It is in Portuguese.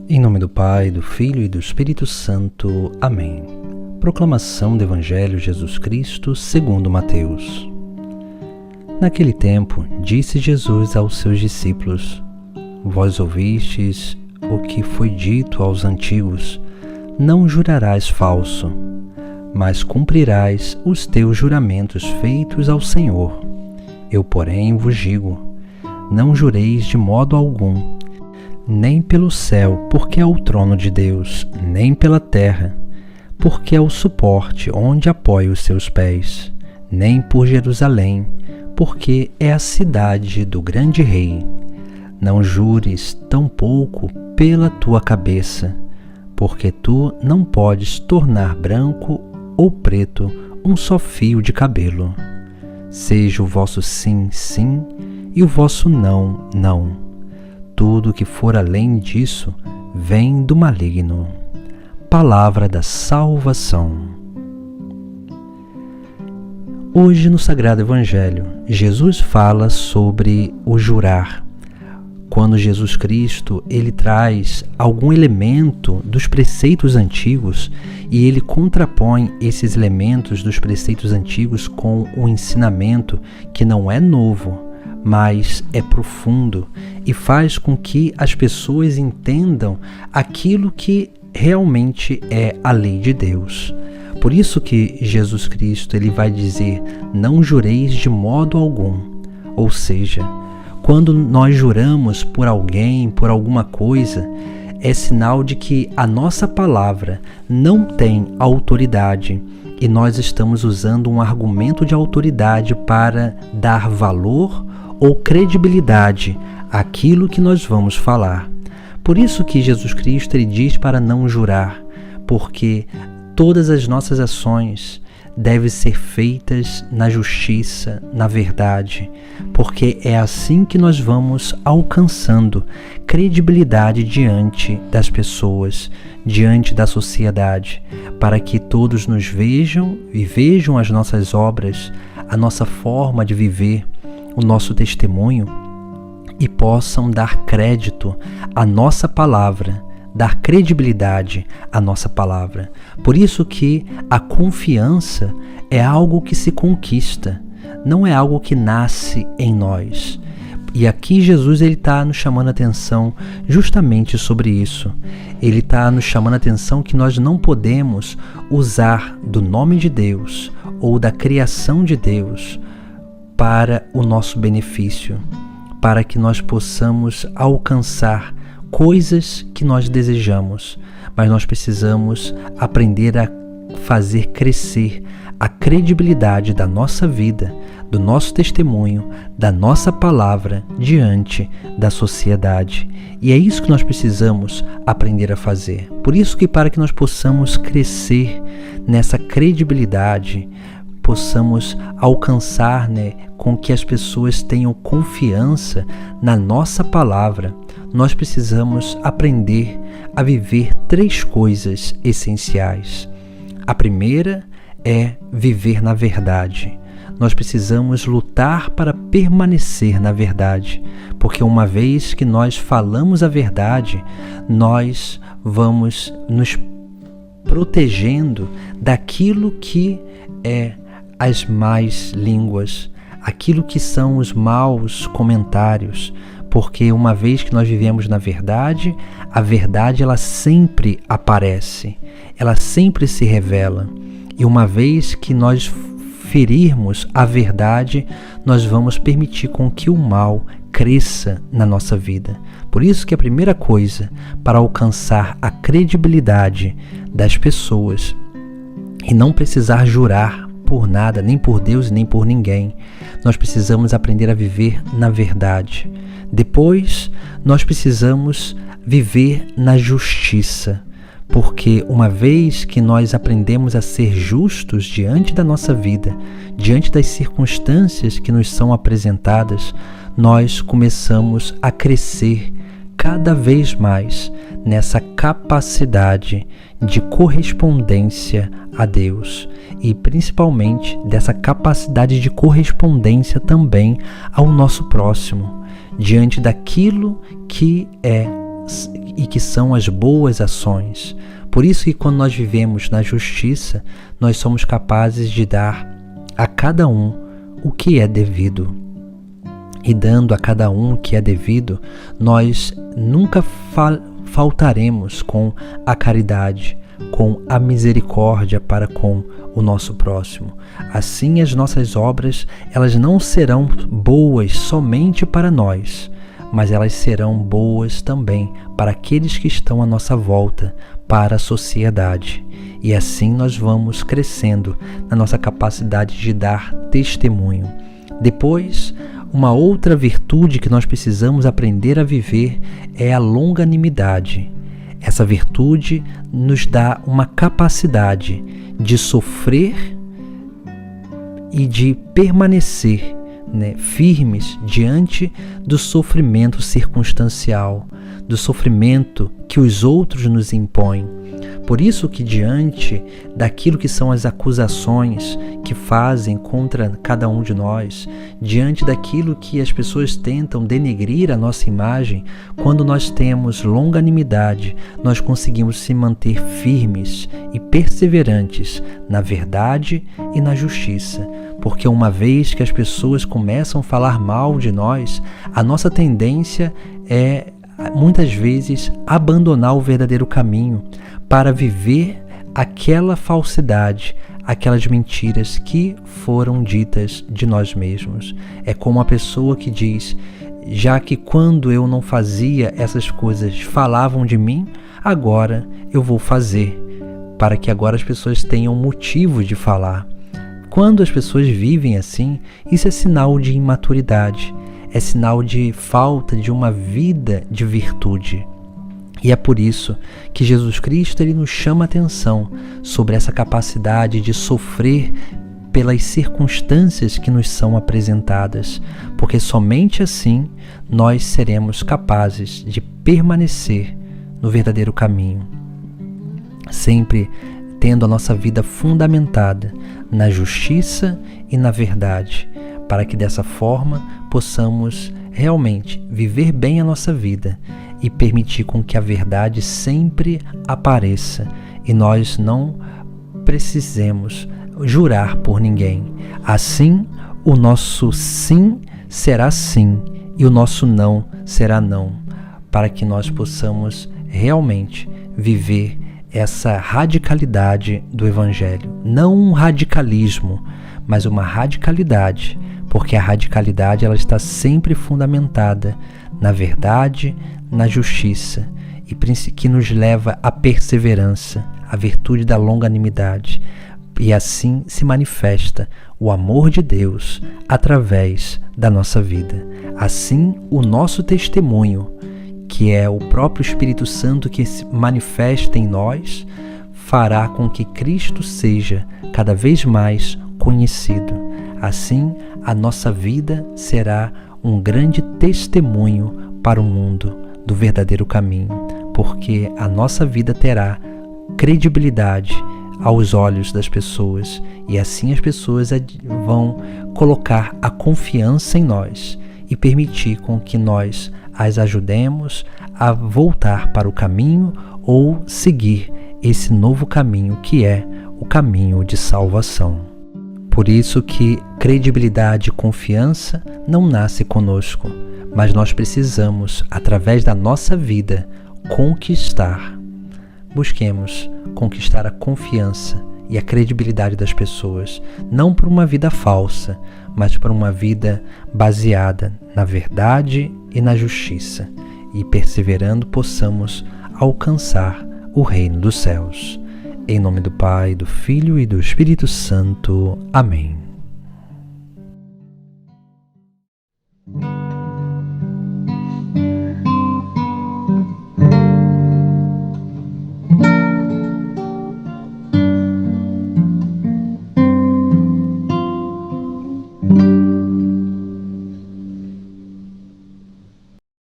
Em nome do Pai, do Filho e do Espírito Santo. Amém. Proclamação do Evangelho de Jesus Cristo segundo Mateus. Naquele tempo, disse Jesus aos seus discípulos: Vós ouvistes o que foi dito aos antigos: Não jurarás falso, mas cumprirás os teus juramentos feitos ao Senhor. Eu, porém, vos digo: não jureis de modo algum, nem pelo céu, porque é o trono de Deus, nem pela terra, porque é o suporte onde apoia os seus pés, nem por Jerusalém, porque é a cidade do grande rei. Não jures tampouco pela tua cabeça, porque tu não podes tornar branco ou preto um só fio de cabelo. Seja o vosso sim, sim, e o vosso não, não. Tudo que for além disso vem do maligno. Palavra da salvação. Hoje, no Sagrado Evangelho, Jesus fala sobre o jurar. Quando Jesus Cristo ele traz algum elemento dos preceitos antigos e ele contrapõe esses elementos dos preceitos antigos com um ensinamento que não é novo, mas é profundo e faz com que as pessoas entendam aquilo que realmente é a lei de Deus. Por isso que Jesus Cristo ele vai dizer: não jureis de modo algum. Ou seja, quando nós juramos por alguém, por alguma coisa, é sinal de que a nossa palavra não tem autoridade e nós estamos usando um argumento de autoridade para dar valor ou credibilidade àquilo que nós vamos falar. Por isso que Jesus Cristo ele diz para não jurar, porque todas as nossas ações devem ser feitas na justiça, na verdade, porque é assim que nós vamos alcançando credibilidade diante das pessoas, diante da sociedade, para que todos nos vejam e vejam as nossas obras, a nossa forma de viver, o nosso testemunho e possam dar crédito à nossa palavra, dar credibilidade à nossa palavra. Por isso que a confiança é algo que se conquista, não é algo que nasce em nós. E aqui Jesus está nos chamando a atenção justamente sobre isso. Ele está nos chamando a atenção que nós não podemos usar do nome de Deus ou da criação de Deus para o nosso benefício, para que nós possamos alcançar coisas que nós desejamos, mas nós precisamos aprender a fazer crescer a credibilidade da nossa vida, do nosso testemunho, da nossa palavra diante da sociedade. E é isso que nós precisamos aprender a fazer. Por isso que para que nós possamos crescer nessa credibilidade, possamos alcançar, com que as pessoas tenham confiança na nossa palavra, nós precisamos aprender a viver 3 coisas essenciais. A primeira é viver na verdade. Nós precisamos lutar para permanecer na verdade, porque uma vez que nós falamos a verdade, nós vamos nos protegendo daquilo que é as más línguas, aquilo que são os maus comentários, porque uma vez que nós vivemos na verdade, a verdade ela sempre aparece, ela sempre se revela. E uma vez que nós ferirmos a verdade, nós vamos permitir com que o mal cresça na nossa vida. Por isso que a primeira coisa para alcançar a credibilidade das pessoas e não precisar jurar por nada, nem por Deus, nem por ninguém, nós precisamos aprender a viver na verdade. Depois, nós precisamos viver na justiça, porque uma vez que nós aprendemos a ser justos diante da nossa vida, diante das circunstâncias que nos são apresentadas, nós começamos a crescer cada vez mais nessa capacidade de correspondência a Deus e principalmente dessa capacidade de correspondência também ao nosso próximo, diante daquilo que é e que são as boas ações. Por isso que quando nós vivemos na justiça, nós somos capazes de dar a cada um o que é devido. E dando a cada um o que é devido, nós nunca faltaremos com a caridade, com a misericórdia para com o nosso próximo. Assim, as nossas obras, elas não serão boas somente para nós, mas elas serão boas também para aqueles que estão à nossa volta, para a sociedade. E assim nós vamos crescendo na nossa capacidade de dar testemunho. Depois, uma outra virtude que nós precisamos aprender a viver é a longanimidade. Essa virtude nos dá uma capacidade de sofrer e de permanecer, firmes diante do sofrimento circunstancial, do sofrimento que os outros nos impõem. Por isso que diante daquilo que são as acusações que fazem contra cada um de nós, diante daquilo que as pessoas tentam denegrir a nossa imagem, quando nós temos longanimidade, nós conseguimos se manter firmes e perseverantes na verdade e na justiça. Porque uma vez que as pessoas começam a falar mal de nós, a nossa tendência é muitas vezes abandonar o verdadeiro caminho para viver aquela falsidade, aquelas mentiras que foram ditas de nós mesmos. É como a pessoa que diz: já que quando eu não fazia essas coisas falavam de mim, agora eu vou fazer, para que agora as pessoas tenham motivo de falar. Quando as pessoas vivem assim, isso é sinal de imaturidade, é sinal de falta de uma vida de virtude. E é por isso que Jesus Cristo ele nos chama a atenção sobre essa capacidade de sofrer pelas circunstâncias que nos são apresentadas, porque somente assim nós seremos capazes de permanecer no verdadeiro caminho, sempre tendo a nossa vida fundamentada na justiça e na verdade, para que dessa forma possamos realmente viver bem a nossa vida e permitir com que a verdade sempre apareça e nós não precisemos jurar por ninguém. Assim, o nosso sim será sim e o nosso não será não, para que nós possamos realmente viver essa radicalidade do Evangelho. Não um radicalismo, mas uma radicalidade, porque a radicalidade ela está sempre fundamentada na verdade, na justiça, e que nos leva à perseverança, à virtude da longanimidade. E assim se manifesta o amor de Deus através da nossa vida. Assim, o nosso testemunho, que é o próprio Espírito Santo que se manifesta em nós, fará com que Cristo seja cada vez mais conhecido. Assim, a nossa vida será um grande testemunho para o mundo do verdadeiro caminho, porque a nossa vida terá credibilidade aos olhos das pessoas, e assim as pessoas vão colocar a confiança em nós e permitir com que nós as ajudemos a voltar para o caminho ou seguir esse novo caminho que é o caminho de salvação. Por isso que credibilidade e confiança não nasce conosco, mas nós precisamos, através da nossa vida, conquistar. Busquemos conquistar a confiança e a credibilidade das pessoas, não por uma vida falsa, mas por uma vida baseada na verdade e na justiça, e perseverando possamos alcançar o reino dos céus. Em nome do Pai, do Filho e do Espírito Santo. Amém.